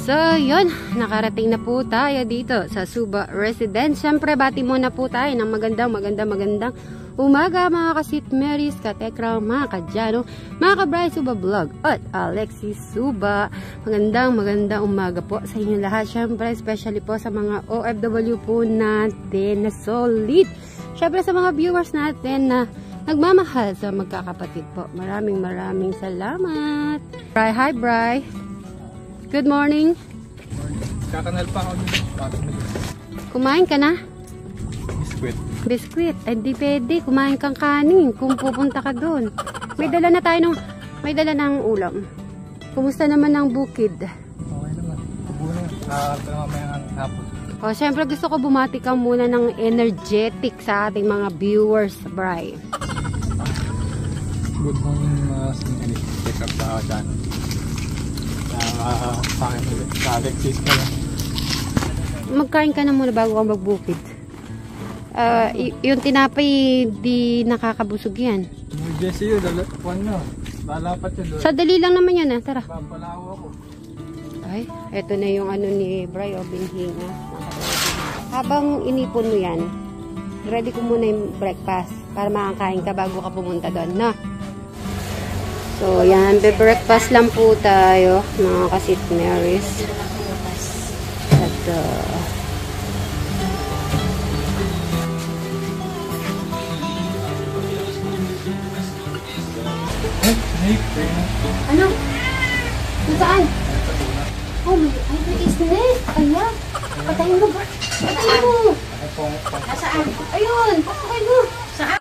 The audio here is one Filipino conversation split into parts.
So, yun. Nakarating na po tayo dito sa Suba Residence. Siyempre, bati muna po tayo ng magandang umaga mga ka-Sweet Marys, ka-Tekra, mga ka-Jano, mga ka-Bright Suba Vlog at Alexis Suba. Magandang umaga po sa inyo lahat. Siyempre, especially po sa mga OFW po natin na solid. Siyempre, sa mga viewers natin na nagmamahal sa magkakapatid po. Maraming salamat. Bri, hi Bri. Good morning. Kakanal pa ako dito. Kumain ka na? Biskwit. Ay, di pwede. Kumain kang kanin kung pupunta ka doon. May dala ng ulam. Kumusta naman ang bukid? Okay naman. Kubunin. Nakakata mamaya ang hapon. O, syempre gusto ko bumati ka muna ng energetic sa ating mga viewers, Bri. Good morning mga sinili. Check up sa dyan. Sa Alexis pa lang. Magkain ka na muna bago ka magbukid. Yung tinapay, di nakakabusog yan. Jesse yun, lalapat yun doon. Sadali lang naman yan, ha? Tara. Papalaw ako. Ay, eto na yung ano ni Bri, o binhinga. Habang inipon mo yan, ready ko muna yung breakfast para makakain ka bago ka pumunta doon, no? So, yan. Be-breakfast lang po tayo, mga ka-Sweet Marys. At, ano? Saan? Oh, may snake. Ayan. Patayin mo ba? Patayin mo. Nasaan? Ayun. Patayin mo. Saan?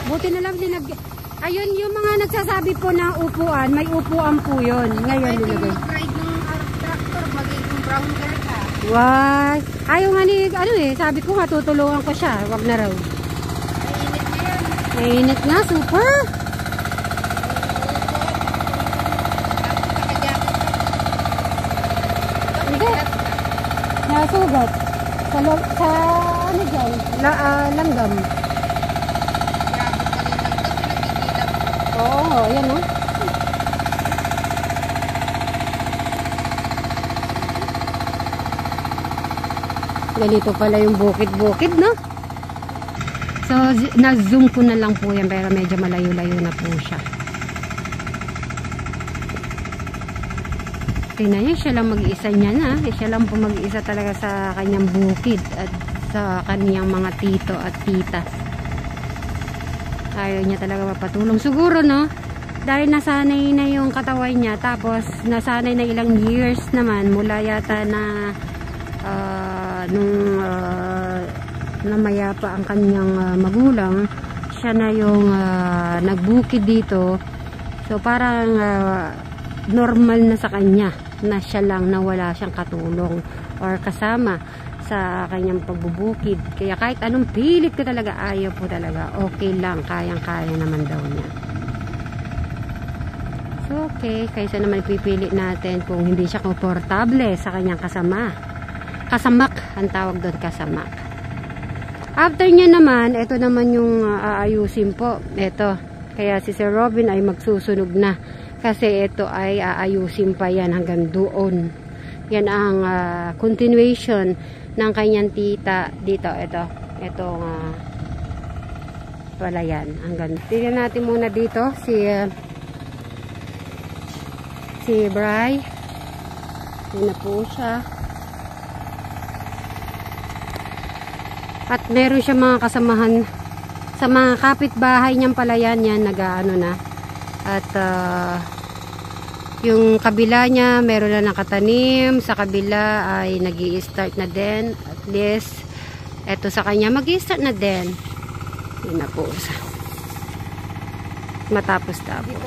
Buti na lang ayun yung mga nagsasabi po na upuan, may upuan po yun. Ngayon nilagay. Ride ng tractor, magiging brown girl ka. Why? Ayaw nga ni, sabi ko nga tutulungan ko siya. Wag na raw. Mainit nga, super. Hindi. Nasugat. Sa ano dyan? Langgam. Oo, yan o. Ganito pala yung bukid-bukid, no? So, na-zoom ko na lang po yan, pero medyo malayo-layo na po siya. Tingnan niyo, siya lang mag-iisa niya na. Siya lang po mag-iisa talaga sa kanyang bukid at sa kanyang mga tito at tita. Ayaw niya talaga mapatulong. Siguro, no? Dahil nasanay na yung katawan niya, tapos nasanay na ilang years naman, mula yata na nung namayapa ang kanyang magulang, siya na yung nagbukid dito. So, parang normal na sa kanya na siya lang na wala siyang katulong or kasama sa kanyang pagbubukid. Kaya kahit anong pilit ko talaga, ayaw po talaga. Okay lang, kayang-kaya naman daw niya. So, okay. Kaysa naman pipili natin kung hindi siya komportable sa kanyang kasama. Kasamak, ang tawag doon, kasamak. After niya naman, ito naman yung aayusin po. Ito. Kaya si Sir Robin ay magsusunog na. Kasi ito ay aayusin pa yan hanggang doon. Yan ang continuation ng kanyang tita dito. Itong palayan. Hanggang. Tingnan natin muna dito si Bri. Yun na po siya. At meron siya mga kasamahan sa mga kapitbahay niyang palayan yan, nag-aano na. At yung kabila niya, meron na nakatanim. Sa kabila ay nag-i-start na din. At least, eto sa kanya, mag-i-start na din. Yun na po. Matapos-tapos.